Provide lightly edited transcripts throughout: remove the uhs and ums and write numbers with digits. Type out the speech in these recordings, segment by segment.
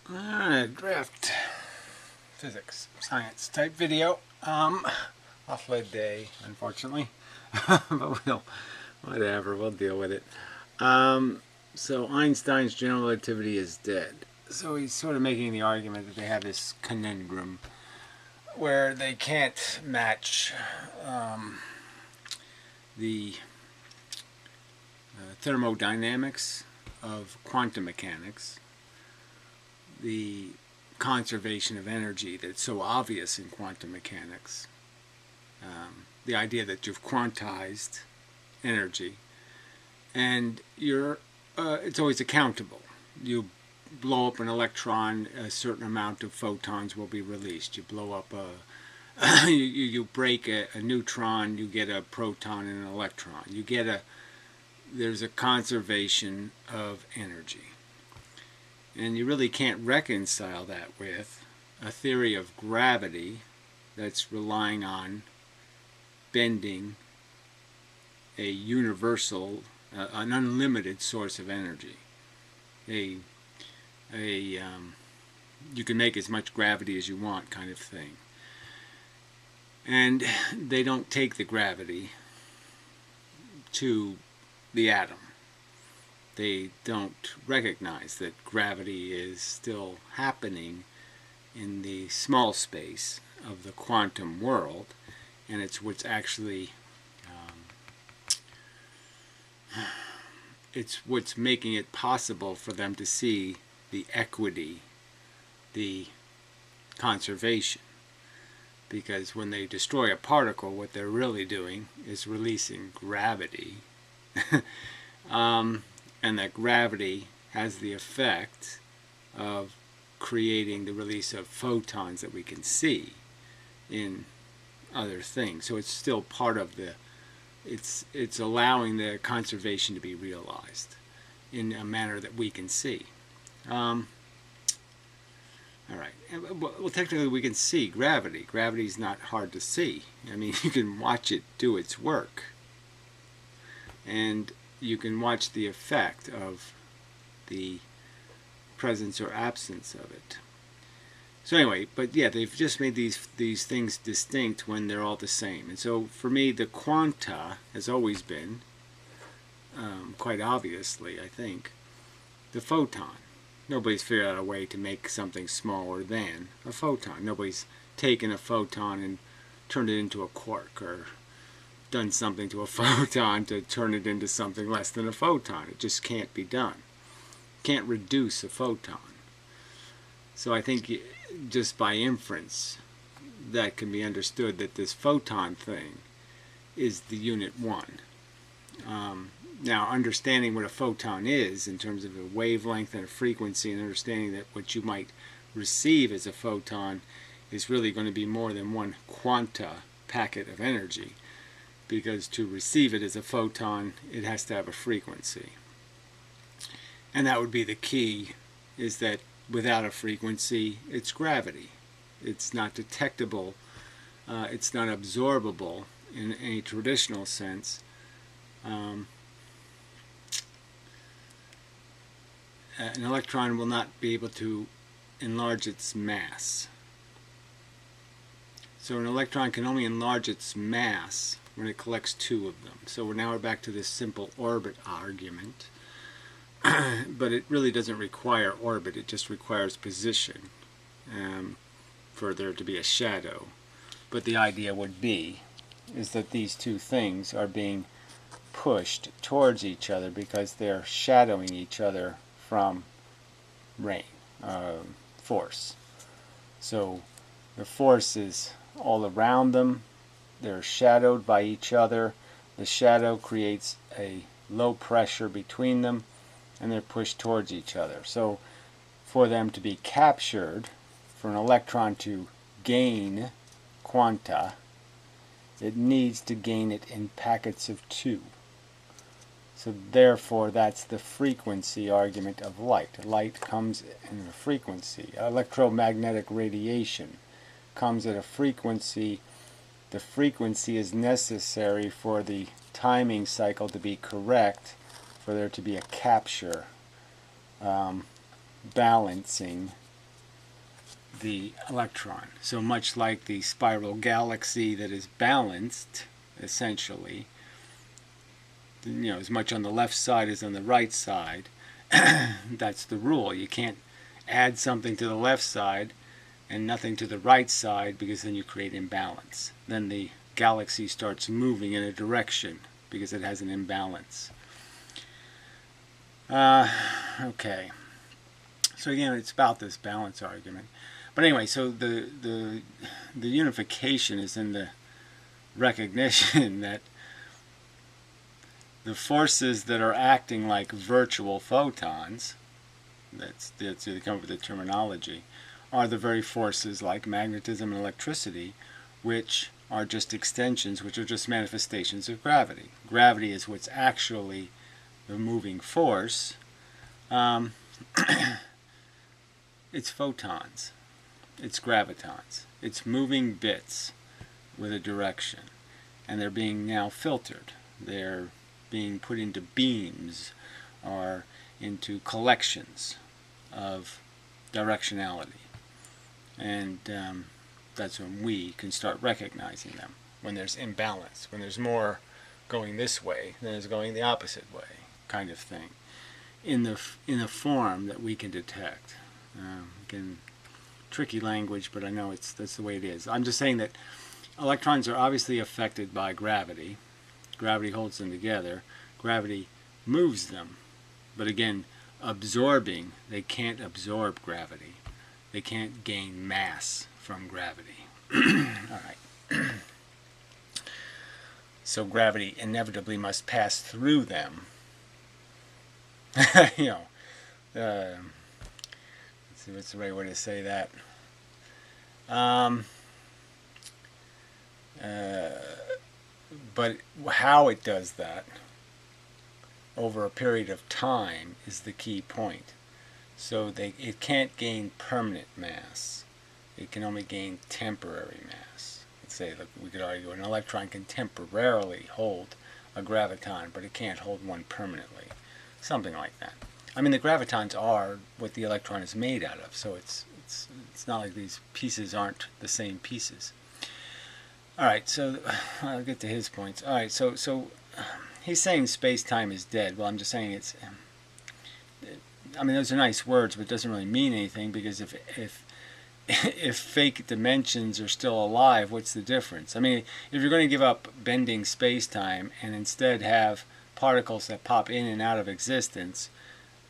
Alright, draft physics, science type video. Off lead day, unfortunately. But we'll deal with it. So Einstein's general relativity is dead. So he's sort of making the argument that they have this conundrum where they can't match the thermodynamics of quantum mechanics, the conservation of energy that's so obvious in quantum mechanics, the idea that you've quantized energy, and it's always accountable. You blow up an electron, a certain amount of photons will be released. You blow up you break a neutron, you get a proton and an electron. There's a conservation of energy. And you really can't reconcile that with a theory of gravity that's relying on bending a universal, an unlimited source of energy. You can make as much gravity as you want kind of thing. And they don't take the gravity to the atom. They don't recognize that gravity is still happening in the small space of the quantum world, and it's what's actually it's what's making it possible for them to see the equity, the conservation. Because when they destroy a particle, what they're really doing is releasing gravity. And that gravity has the effect of creating the release of photons that we can see in other things. So it's still part of it's allowing the conservation to be realized in a manner that we can see. All right. Well, technically we can see gravity. Gravity is not hard to see. I mean, you can watch it do its work. And you can watch the effect of the presence or absence of it. So anyway, but yeah, they've just made these things distinct when they're all the same. And so for me, the quanta has always been, quite obviously, I think, the photon. Nobody's figured out a way to make something smaller than a photon. Nobody's taken a photon and turned it into a quark, or done something to a photon to turn it into something less than a photon. It just can't be done. Can't reduce a photon. So I think just by inference that can be understood that this photon thing is the unit one. Now, understanding what a photon is in terms of a wavelength and a frequency, and understanding that what you might receive as a photon is really going to be more than one quanta packet of energy, because to receive it as a photon, it has to have a frequency. And that would be the key, is that without a frequency, it's gravity. It's not detectable. It's not absorbable in any traditional sense. An electron will not be able to enlarge its mass. So an electron can only enlarge its mass when it collects two of them. So we're back to this simple orbit argument. But it really doesn't require orbit, it just requires position for there to be a shadow. But the idea would be is that these two things are being pushed towards each other because they're shadowing each other from force. So the force is all around them. They're shadowed by each other. The shadow creates a low pressure between them, and they're pushed towards each other. So for them to be captured, for an electron to gain quanta, it needs to gain it in packets of two. So therefore, that's the frequency argument of light. Light comes in a frequency. Electromagnetic radiation comes at a frequency. The frequency is necessary for the timing cycle to be correct, for there to be a capture, balancing the electron. So much like the spiral galaxy that is balanced, essentially, as much on the left side as on the right side, that's the rule. You can't add something to the left side and nothing to the right side, because then you create imbalance. Then the galaxy starts moving in a direction because it has an imbalance. Okay. So again, it's about this balance argument. But anyway, so the unification is in the recognition that the forces that are acting like virtual photons, that's they come up with the terminology, are the very forces like magnetism and electricity, which are just extensions, which are just manifestations of gravity. Gravity is what's actually the moving force. It's photons. It's gravitons. It's moving bits with a direction. And they're being now filtered. They're being put into beams or into collections of directionality. And that's when we can start recognizing them. When there's imbalance. When there's more going this way than is going the opposite way, kind of thing. In the form that we can detect. Again, tricky language, but I know that's the way it is. I'm just saying that electrons are obviously affected by gravity. Gravity holds them together. Gravity moves them. But again, absorbing, they can't absorb gravity. They can't gain mass from gravity. All right. So gravity inevitably must pass through them. Let's see what's the right way to say that. But how it does that over a period of time is the key point. So it can't gain permanent mass. It can only gain temporary mass. Let's say, look, we could argue an electron can temporarily hold a graviton, but it can't hold one permanently. Something like that. I mean, the gravitons are what the electron is made out of, so it's not like these pieces aren't the same pieces. All right, so I'll get to his points. All right, so he's saying space-time is dead. Well, I'm just saying it's. I mean, those are nice words, but it doesn't really mean anything, because if fake dimensions are still alive, what's the difference? I mean, if you're going to give up bending space-time and instead have particles that pop in and out of existence,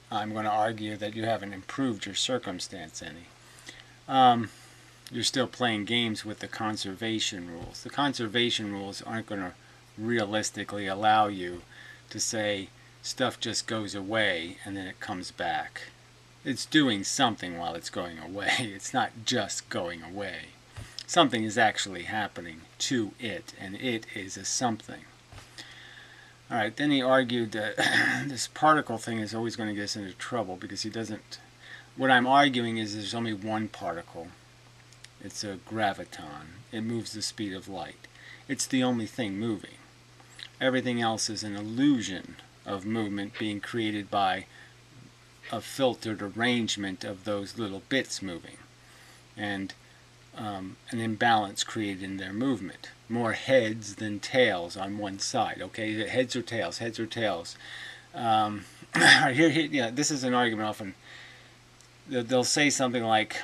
I'm going to argue that you haven't improved your circumstance any. You're still playing games with the conservation rules. The conservation rules aren't going to realistically allow you to say stuff just goes away and then it comes back. It's doing something while it's going away. It's not just going away. Something is actually happening to it, and it is a something. All right, then he argued that this particle thing is always going to get us into trouble, because he doesn't. What I'm arguing is there's only one particle. It's a graviton. It moves the speed of light. It's the only thing moving. Everything else is an illusion of movement being created by a filtered arrangement of those little bits moving, and an imbalance created in their movement. More heads than tails on one side. Okay, heads or tails, heads or tails. Here, this is an argument often. They'll say something like,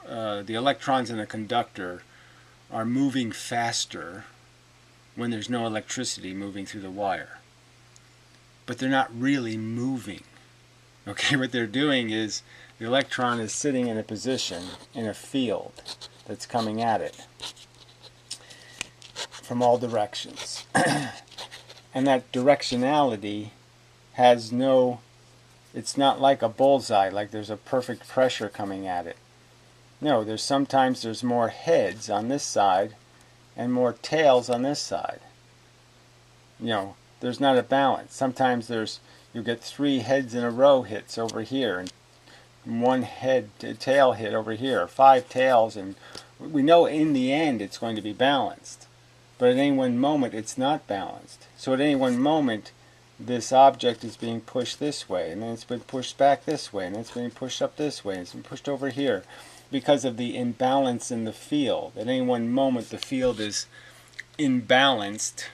the electrons in a conductor are moving faster when there's no electricity moving through the wire. But they're not really moving. Okay, what they're doing is the electron is sitting in a position in a field that's coming at it from all directions. And that directionality has no, it's not like a bullseye, like there's a perfect pressure coming at it. No, sometimes there's more heads on this side and more tails on this side. There's not a balance. Sometimes you get 3 heads in a row hits over here, and 1 tail hit over here, 5 tails, and we know in the end it's going to be balanced. But at any one moment it's not balanced. So at any one moment this object is being pushed this way, and then it's been pushed back this way, and it's being pushed up this way, and it's been pushed over here, because of the imbalance in the field. At any one moment, the field is imbalanced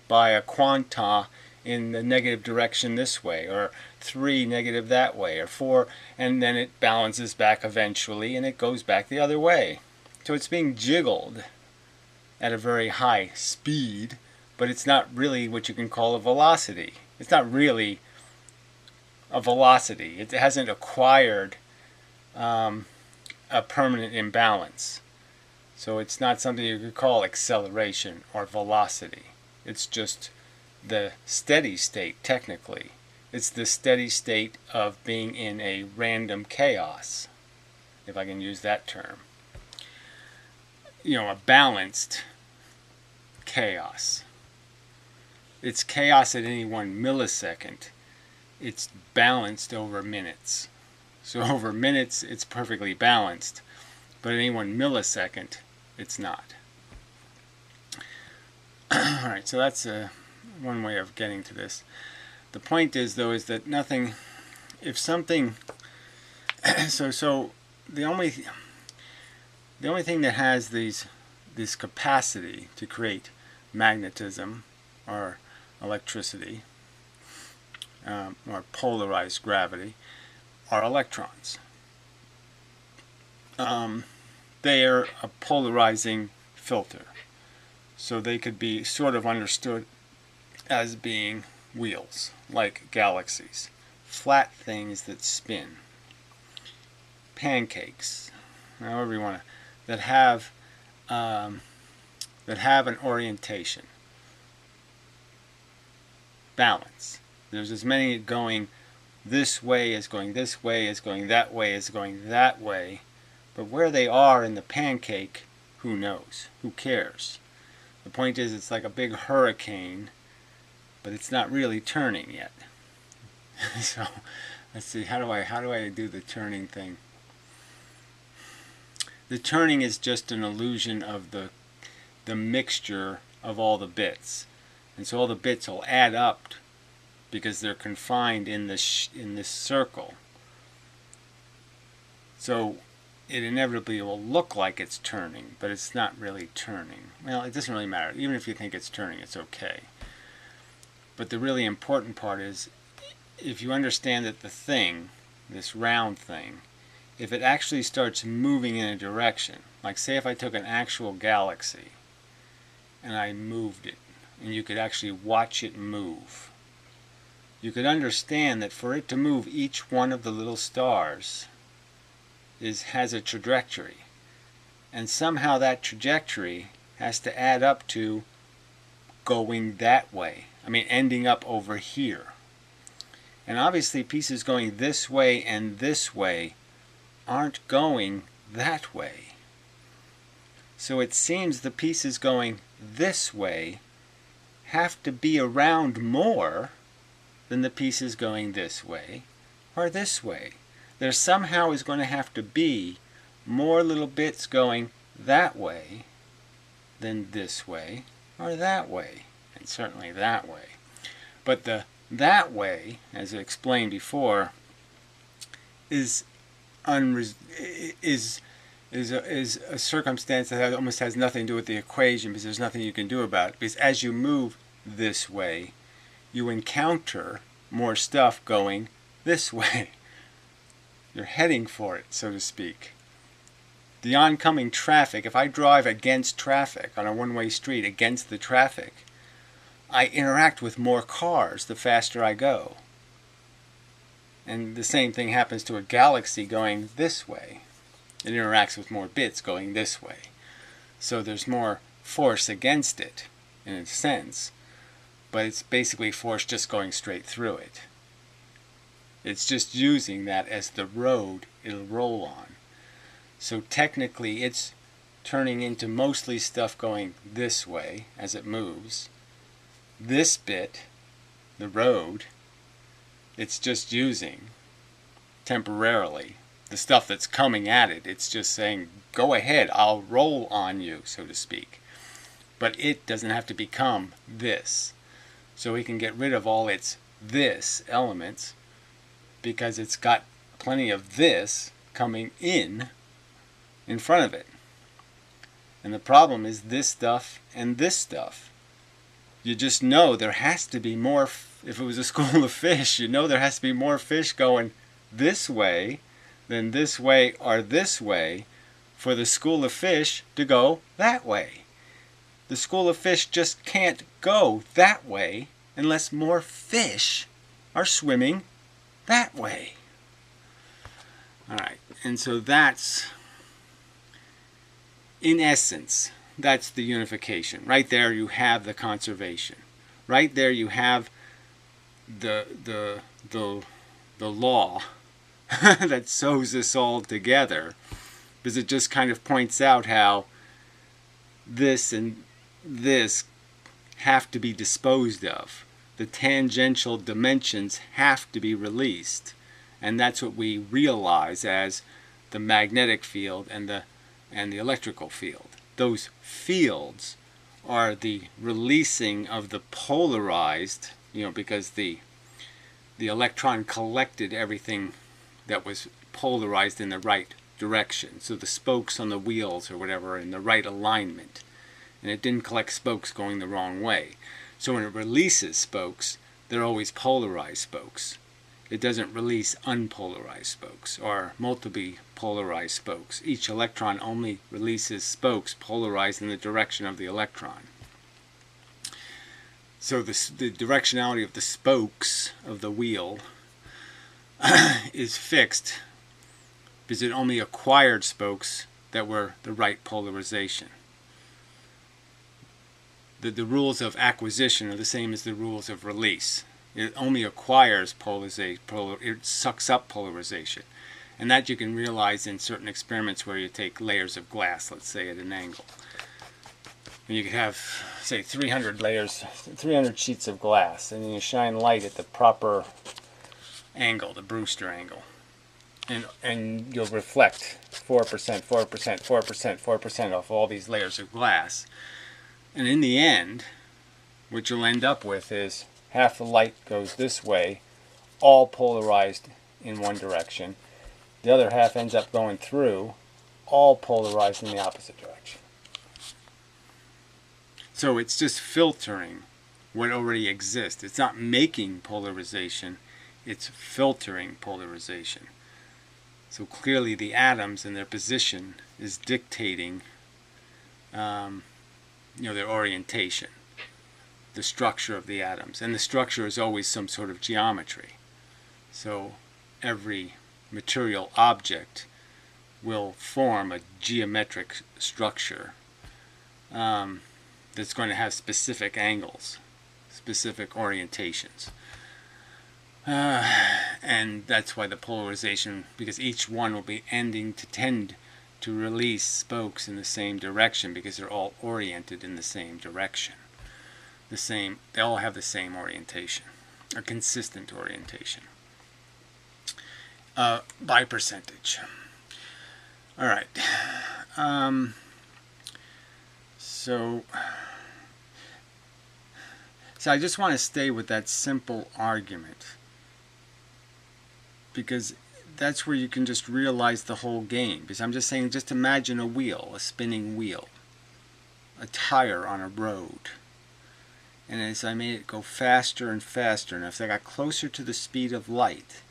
by a quanta in the negative direction this way, or 3 negative that way, or 4, and then it balances back eventually, and it goes back the other way. So it's being jiggled at a very high speed, but it's not really what you can call a velocity. It's not really a velocity. It hasn't acquired a permanent imbalance. So it's not something you could call acceleration or velocity. It's just the steady state, technically. It's the steady state of being in a random chaos, if I can use that term. You know, a balanced chaos. It's chaos at any 1 millisecond. It's balanced over minutes. So over minutes, it's perfectly balanced. But at any 1 millisecond, it's not. Alright, so that's one way of getting to this. The point is, though, is that nothing, if something, so the only thing that has this capacity to create magnetism or electricity or polarized gravity are electrons. They are a polarizing filter, so they could be sort of understood as being wheels, like galaxies, flat things that spin, pancakes, however you want to, that have an orientation, balance. There's as many going this way as going this way, as going that way, as going that way. But where they are in the pancake, who knows? Who cares? The point is, it's like a big hurricane, but it's not really turning yet. So let's see, how do I do the turning thing? The turning is just an illusion of the mixture of all the bits. And so all the bits will add up because they're confined in this circle. So it inevitably will look like it's turning, but it's not really turning. Well, it doesn't really matter. Even if you think it's turning, it's okay. But the really important part is, if you understand that the thing, this round thing, if it actually starts moving in a direction, like say if I took an actual galaxy and I moved it, and you could actually watch it move, you could understand that for it to move, each one of the little stars has a trajectory, and somehow that trajectory has to add up to going that way. I mean, ending up over here. And obviously pieces going this way and this way aren't going that way. So it seems the pieces going this way have to be around more than the pieces going this way or this way. There somehow is going to have to be more little bits going that way than this way or that way, and certainly that way. But the that way, as I explained before, is a circumstance that almost has nothing to do with the equation, because there's nothing you can do about it. Because as you move this way, you encounter more stuff going this way. You're heading for it, so to speak. The oncoming traffic, if I drive against traffic on a one-way street, against the traffic, I interact with more cars the faster I go. And the same thing happens to a galaxy going this way. It interacts with more bits going this way. So there's more force against it, in a sense, but it's basically force just going straight through it. It's just using that as the road it'll roll on. So technically it's turning into mostly stuff going this way as it moves. This bit, the road, it's just using temporarily. The stuff that's coming at it, it's just saying, go ahead, I'll roll on you, so to speak. But it doesn't have to become this. So we can get rid of all its this elements because it's got plenty of this coming in front of it. And the problem is this stuff and this stuff. You just know there has to be more. If it was a school of fish, you know there has to be more fish going this way than this way or this way for the school of fish to go that way. The school of fish just can't go that way unless more fish are swimming that way. Alright, and so that's, in essence, that's the unification. Right there you have the conservation. Right there you have the law that sews this all together, because it just kind of points out how this and this have to be disposed of. The tangential dimensions have to be released, and that's what we realize as the magnetic field and the electrical field. Those fields are the releasing of the polarized, because the electron collected everything that was polarized in the right direction. So the spokes on the wheels or whatever are in the right alignment. And it didn't collect spokes going the wrong way. So when it releases spokes, they're always polarized spokes. It doesn't release unpolarized spokes or multiply polarized spokes. Each electron only releases spokes polarized in the direction of the electron. So the directionality of the spokes of the wheel is fixed because it only acquired spokes that were the right polarization. The rules of acquisition are the same as the rules of release. It only acquires polarization, it sucks up polarization. And that you can realize in certain experiments where you take layers of glass, let's say at an angle. And you could have, say, 300 sheets of glass, and then you shine light at the proper angle, the Brewster angle. And you'll reflect 4%, 4%, 4%, 4% off all these layers of glass. And in the end, what you'll end up with is half the light goes this way, all polarized in one direction. The other half ends up going through, all polarized in the opposite direction. So it's just filtering what already exists. It's not making polarization, it's filtering polarization. So clearly the atoms and their position is dictating their orientation, the structure of the atoms. And the structure is always some sort of geometry. So every material object will form a geometric structure that's going to have specific angles, specific orientations. And that's why the polarization, because each one will be tend to release spokes in the same direction because they're all oriented in the same direction. They all have the same orientation, a consistent orientation. By percentage. All right. So I just want to stay with that simple argument, because that's where you can just realize the whole game. Because I'm just saying, just imagine a wheel, a spinning wheel, a tire on a road. And as I made it go faster and faster, and as I got closer to the speed of light,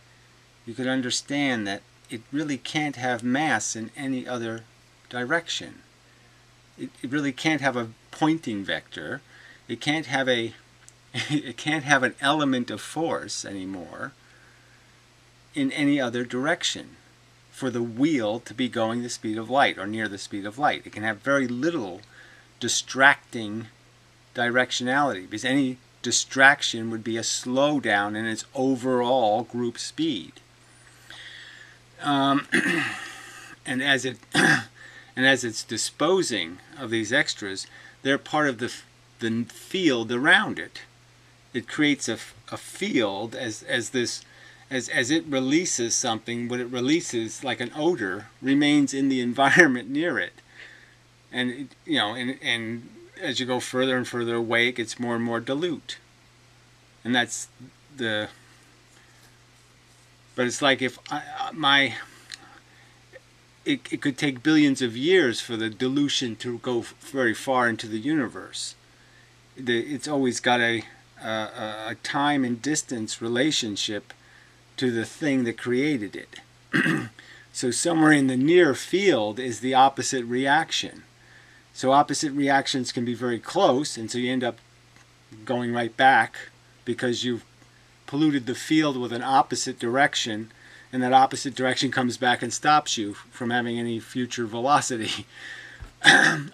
you could understand that it really can't have mass in any other direction. It really can't have a pointing vector. It can't have it can't have an element of force anymore in any other direction for the wheel to be going the speed of light or near the speed of light. It can have very little distracting directionality, because any distraction would be a slowdown in its overall group speed. And as it's disposing of these extras, they're part of the field around it. It creates a field as it releases something. What it releases, like an odor, remains in the environment near it. And and as you go further and further away, it gets more and more dilute. And that's but it's like if it could take billions of years for the dilution to go very far into the universe. It's always got a time and distance relationship to the thing that created it. So somewhere in the near field is the opposite reaction. So opposite reactions can be very close, and so you end up going right back because you've polluted the field with an opposite direction, and that opposite direction comes back and stops you from having any future velocity.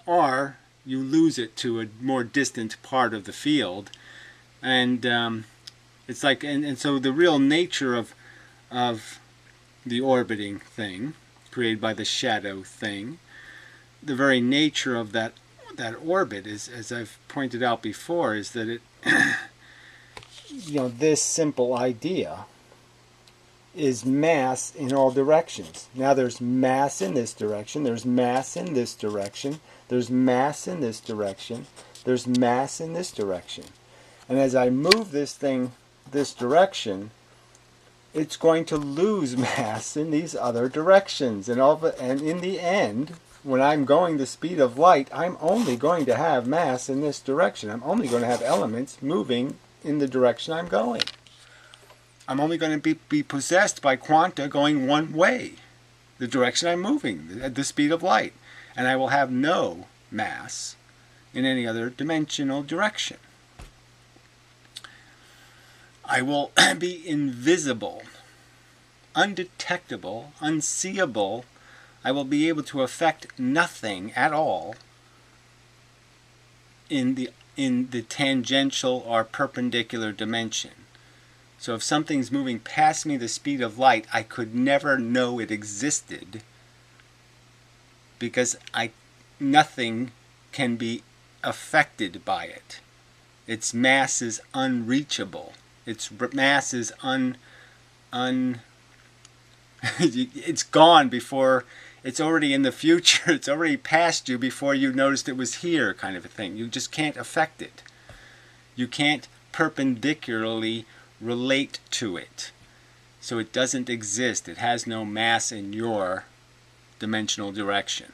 Or you lose it to a more distant part of the field, and it's like, and so the real nature of the orbiting thing created by the shadow thing, the very nature of that orbit is, as I've pointed out before, is that it this simple idea is mass in all directions. Now there's mass in this direction, there's mass in this direction, there's mass in this direction, there's mass in this direction. And as I move this thing this direction, it's going to lose mass in these other directions. And in the end, when I'm going the speed of light, I'm only going to have mass in this direction. I'm only going to have elements moving in the direction I'm going. I'm only going to be possessed by quanta going one way, the direction I'm moving, at the speed of light. And I will have no mass in any other dimensional direction. I will be invisible, undetectable, unseeable. I will be able to affect nothing at all in the tangential or perpendicular dimension. So if something's moving past me the speed of light, I could never know it existed because nothing can be affected by it. Its mass is unreachable. Its mass is it's gone before, it's already in the future, it's already past you before you noticed it was here, kind of a thing. You just can't affect it. You can't perpendicularly relate to it. So it doesn't exist. It has no mass in your dimensional direction.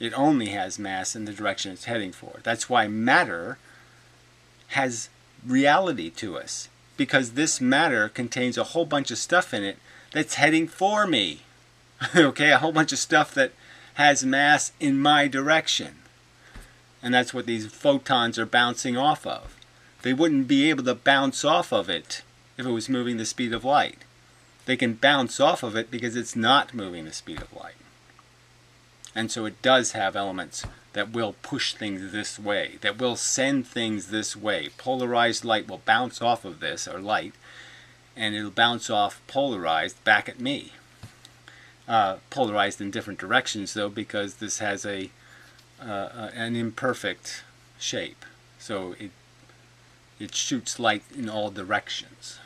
It only has mass in the direction it's heading for. That's why matter has reality to us, because this matter contains a whole bunch of stuff in it that's heading for me. Okay, a whole bunch of stuff that has mass in my direction. And that's what these photons are bouncing off of. They wouldn't be able to bounce off of it if it was moving the speed of light. They can bounce off of it because it's not moving the speed of light. And so it does have elements that will push things this way, that will send things this way. Polarized light will bounce off of this, or light, and it'll bounce off polarized back at me. Polarized in different directions, though, because this has an imperfect shape. So it shoots light in all directions.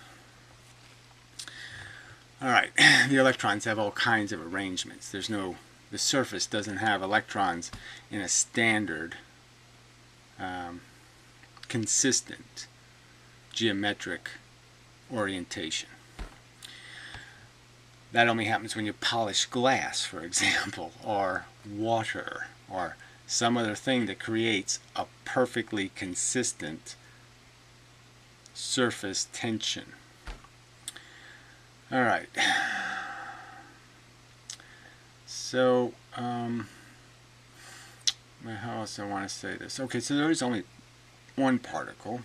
All right, the electrons have all kinds of arrangements. The surface doesn't have electrons in a standard, consistent, geometric orientation. That only happens when you polish glass, for example, or water, or some other thing that creates a perfectly consistent surface tension. All right. So, how else I want to say this? Okay, so there is only one particle,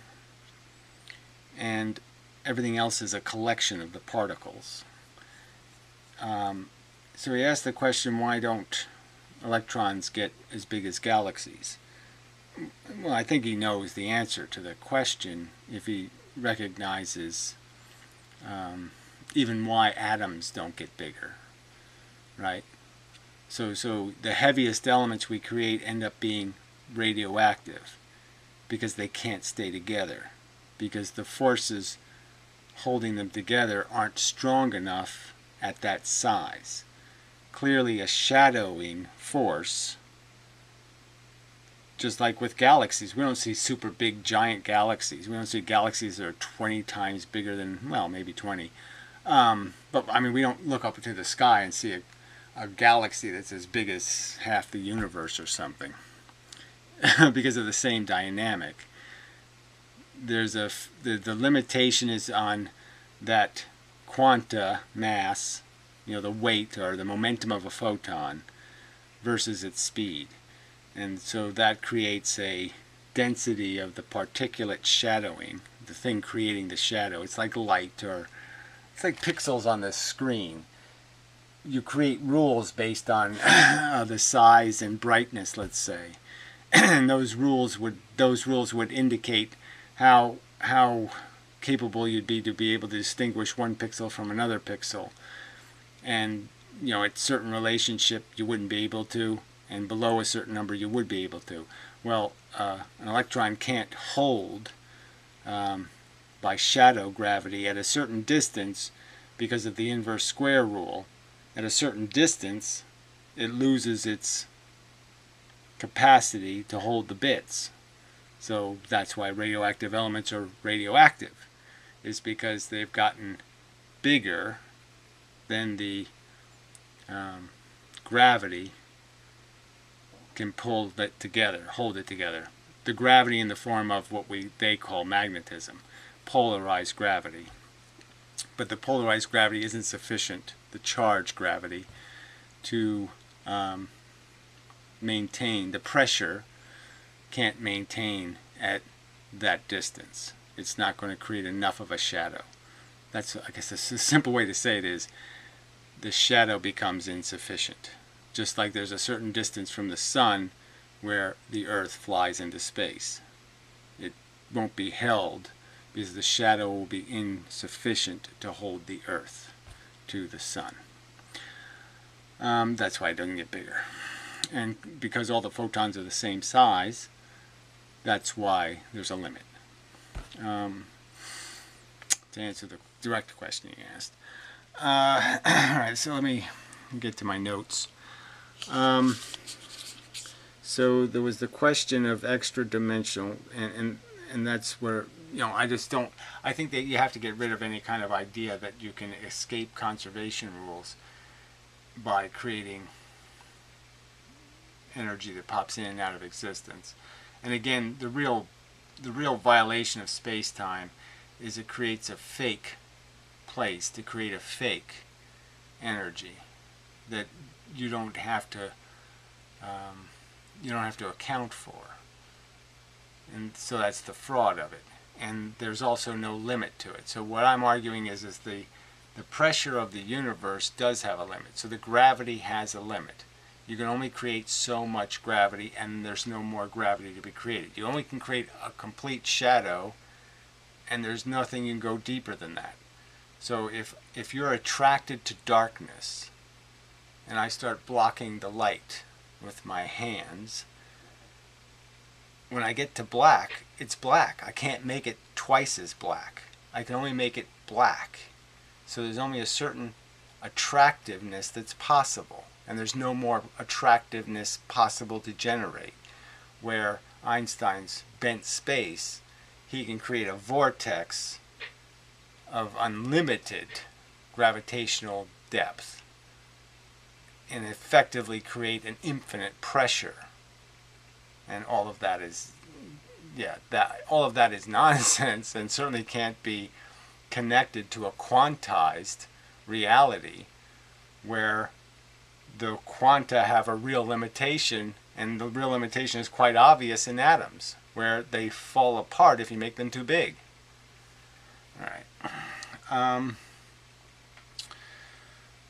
and everything else is a collection of the particles. So he asked the question, why don't electrons get as big as galaxies? Well, I think he knows the answer to the question if he recognizes even why atoms don't get bigger, right? So the heaviest elements we create end up being radioactive because they can't stay together, because the forces holding them together aren't strong enough at that size. Clearly a shadowing force just like with galaxies, we don't see super big giant galaxies. We don't see galaxies that are 20 times bigger than, well, maybe 20. But I mean, we don't look up into the sky and see a galaxy that's as big as half the universe or something because of the same dynamic. There's the limitation is on that quanta mass, the weight or the momentum of a photon versus its speed. And so that creates a density of the particulate shadowing, the thing creating the shadow. It's like light, or it's like pixels on the screen. You create rules based on the size and brightness, let's say. And those rules would indicate how capable you'd be to be able to distinguish one pixel from another pixel. And at certain relationship you wouldn't be able to, and below a certain number you would be able to. Well, an electron can't hold by shadow gravity at a certain distance because of the inverse square rule. At a certain distance it loses its capacity to hold the bits. So that's why radioactive elements are radioactive, is because they've gotten bigger than the gravity can pull it together, hold it together. The gravity in the form of what they call magnetism, polarized gravity. But the polarized gravity isn't sufficient, the charge gravity, to maintain. The pressure can't maintain at that distance. It's not going to create enough of a shadow. That's, I guess, a simple way to say it is the shadow becomes insufficient. Just like there's a certain distance from the sun where the Earth flies into space. It won't be held because the shadow will be insufficient to hold the Earth to the sun. That's why it doesn't get bigger. And because all the photons are the same size, that's why there's a limit. To answer the direct question you asked. Alright, so let me get to my notes. So there was the question of extra dimensional, and that's where, I just don't, I think that you have to get rid of any kind of idea that you can escape conservation rules by creating energy that pops in and out of existence. And again, the real violation of space-time is it creates a fake place to create a fake energy that you don't have to account for. And so that's the fraud of it. And there's also no limit to it. So what I'm arguing is the pressure of the universe does have a limit. So the gravity has a limit. You can only create so much gravity, and there's no more gravity to be created. You only can create a complete shadow, and there's nothing you can go deeper than that. So if you're attracted to darkness, and I start blocking the light with my hands, when I get to black, it's black. I can't make it twice as black. I can only make it black. So there's only a certain attractiveness that's possible, and there's no more attractiveness possible to generate. Where Einstein's bent space, he can create a vortex of unlimited gravitational depth and effectively create an infinite pressure. And all of that is, all of that is nonsense, and certainly can't be connected to a quantized reality where the quanta have a real limitation, and the real limitation is quite obvious in atoms, where they fall apart if you make them too big. Alright.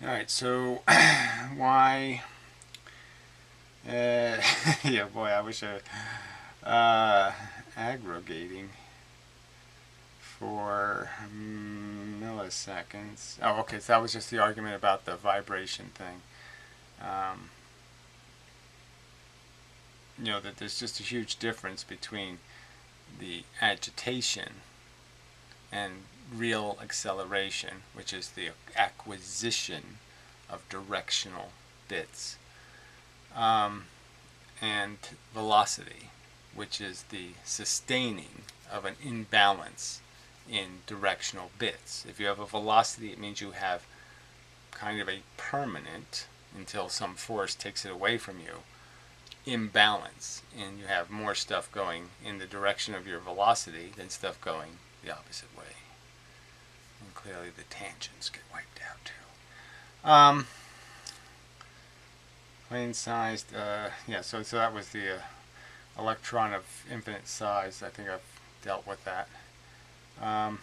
Alright, so why... yeah, boy, I wish aggregating for milliseconds. Oh, okay, so that was just the argument about the vibration thing. That there's just a huge difference between the agitation and real acceleration, which is the acquisition of directional bits, and velocity. which is the sustaining of an imbalance in directional bits. If you have a velocity, it means you have kind of a permanent, until some force takes it away from you, imbalance, and you have more stuff going in the direction of your velocity than stuff going the opposite way. And clearly the tangents get wiped out too. Plane sized, yeah, so that was the electron of infinite size. I think I've dealt with that. And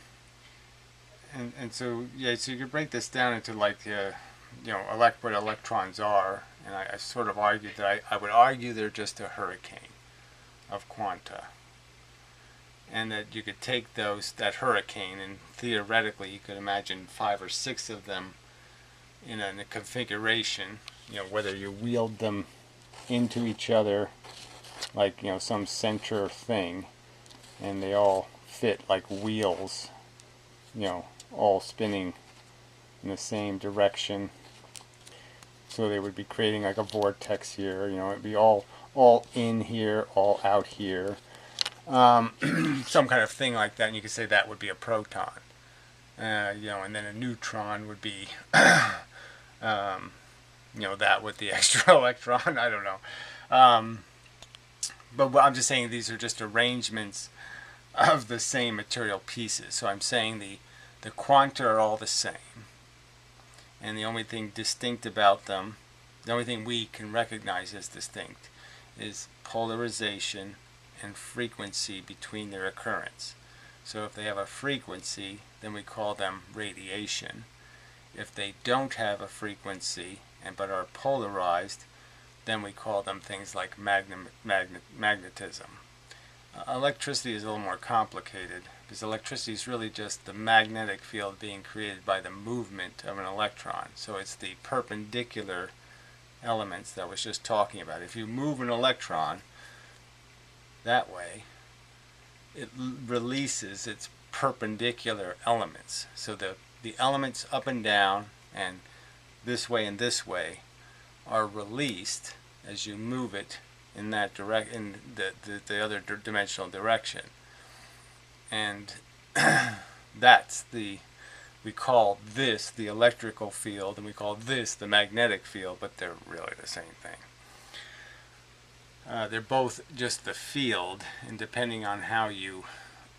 so, yeah, so you could break this down into like, what electrons are. And I sort of argued that I would argue they're just a hurricane of quanta. And that you could take that hurricane, and theoretically you could imagine 5 or 6 of them in a configuration, whether you wheeled them into each other like, some center thing, and they all fit like wheels, all spinning in the same direction. So they would be creating like a vortex here, it'd be all in here, all out here. Some kind of thing like that, and you could say that would be a proton. And then a neutron would be, that with the extra electron. I don't know. But I'm just saying these are just arrangements of the same material pieces. So I'm saying the quanta are all the same. And the only thing distinct about them, the only thing we can recognize as distinct, is polarization and frequency between their occurrence. So if they have a frequency, then we call them radiation. If they don't have a frequency but are polarized, then we call them things like magnetism. Electricity is a little more complicated, because electricity is really just the magnetic field being created by the movement of an electron. So it's the perpendicular elements that I was just talking about. If you move an electron that way, it releases its perpendicular elements. So the elements up and down and this way and this way are released as you move it in that in the other dimensional direction. And we call this the electrical field, and we call this the magnetic field, but they're really the same thing. They're both just the field, and depending on how you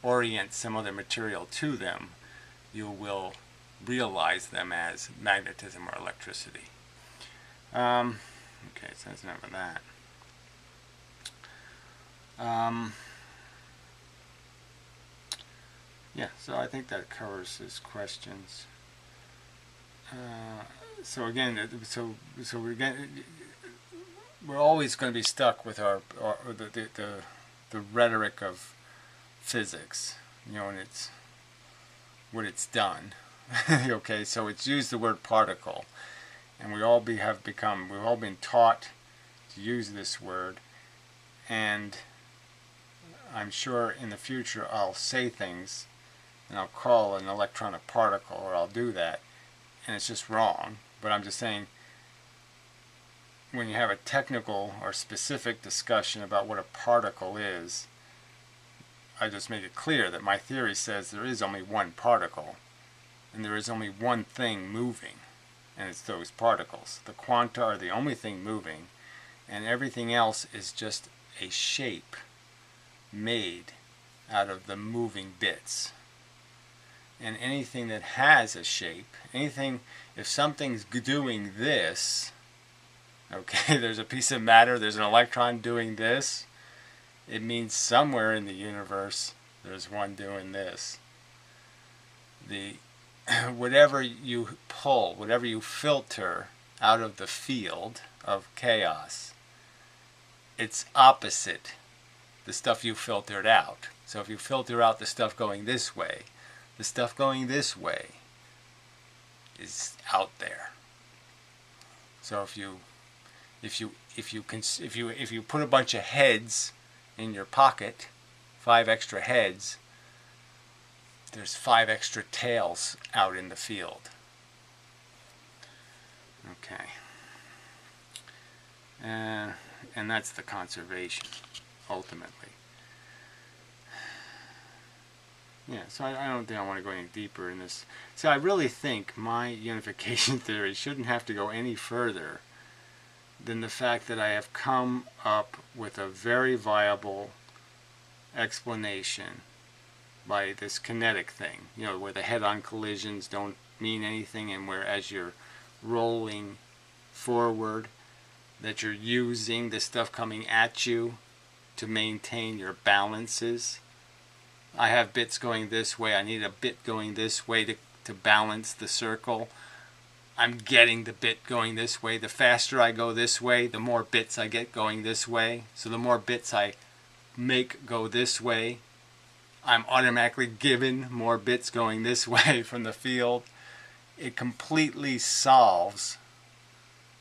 orient some other material to them, you will realize them as magnetism or electricity. Okay, so that's enough of that. Yeah, so I think that covers his questions. So again, we're always going to be stuck with the rhetoric of physics, and it's what it's done. Okay, so it's used the word particle, and we've all been taught to use this word, and I'm sure in the future I'll say things and I'll call an electron a particle, or I'll do that, and it's just wrong. But I'm just saying, when you have a technical or specific discussion about what a particle is, I just made it clear that my theory says there is only one particle, and there is only one thing moving, and it's those particles. The quanta are the only thing moving, and everything else is just a shape made out of the moving bits. And anything that has a shape, if something's doing this, okay, there's a piece of matter, there's an electron doing this, it means somewhere in the universe there's one doing this. Whatever you pull, whatever you filter out of the field of chaos, it's opposite the stuff you filtered out. So if you filter out the stuff going this way, the stuff going this way is out there. So if you put a bunch of heads in your pocket, 5 extra heads, there's 5 extra tails out in the field. Okay. And that's the conservation, ultimately. Yeah, so I don't think I want to go any deeper in this. So I really think my unification theory shouldn't have to go any further than the fact that I have come up with a very viable explanation by this kinetic thing, you know, where the head-on collisions don't mean anything, and where as you're rolling forward that you're using the stuff coming at you to maintain your balances. I have bits going this way, I need a bit going this way to balance the circle. I'm getting the bit going this way. The faster I go this way, the more bits I get going this way. So the more bits I make go this way, I'm automatically given more bits going this way from the field. It completely solves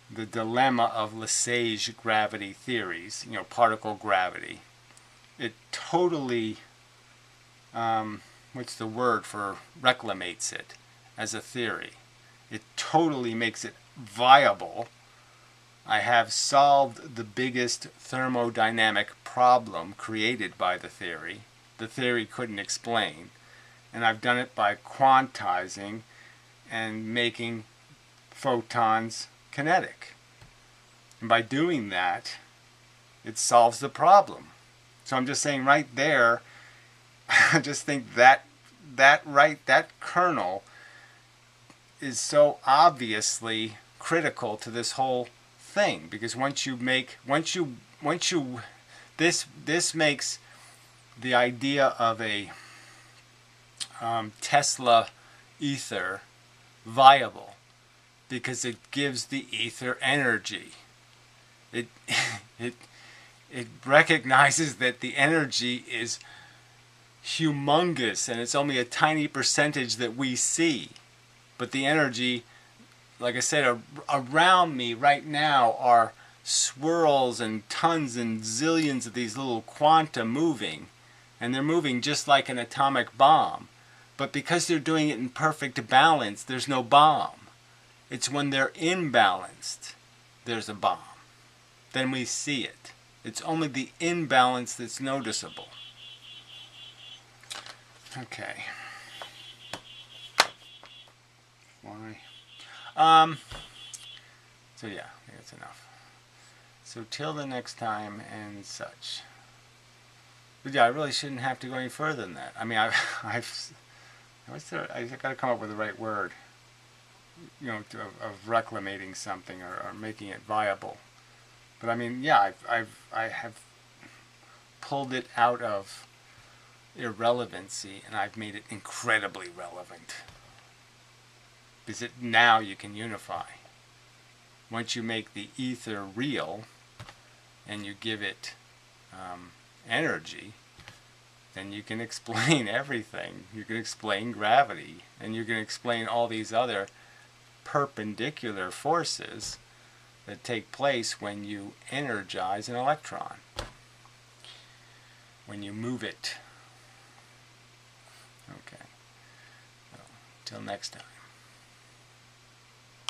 the dilemma of Lesage gravity theories, you know, particle gravity. It totally, what's the word for reclamates it as a theory. It totally makes it viable. I have solved the biggest thermodynamic problem created by the theory couldn't explain. And I've done it by quantizing and making photons kinetic. And by doing that, it solves the problem. So I'm just saying right there, I just think that kernel is so obviously critical to this whole thing, because this makes the idea of a Tesla ether viable, because it gives the ether energy. It recognizes that the energy is humongous and it's only a tiny percentage that we see. But the energy, like I said, around me right now are swirls and tons and zillions of these little quanta moving. And they're moving just like an atomic bomb. But because they're doing it in perfect balance, there's no bomb. It's when they're imbalanced, there's a bomb. Then we see it. It's only the imbalance that's noticeable. Okay. Why? So yeah, I think that's enough. So till the next time and such. But yeah, I really shouldn't have to go any further than that. I mean, I got to come up with the right word, you know, of reclamating something or making it viable. But I mean, yeah, I have pulled it out of irrelevancy and I've made it incredibly relevant. Because now you can unify. Once you make the ether real and you give it energy, then you can explain everything. You can explain gravity, and you can explain all these other perpendicular forces that take place when you energize an electron, when you move it. Okay. Well, till next time.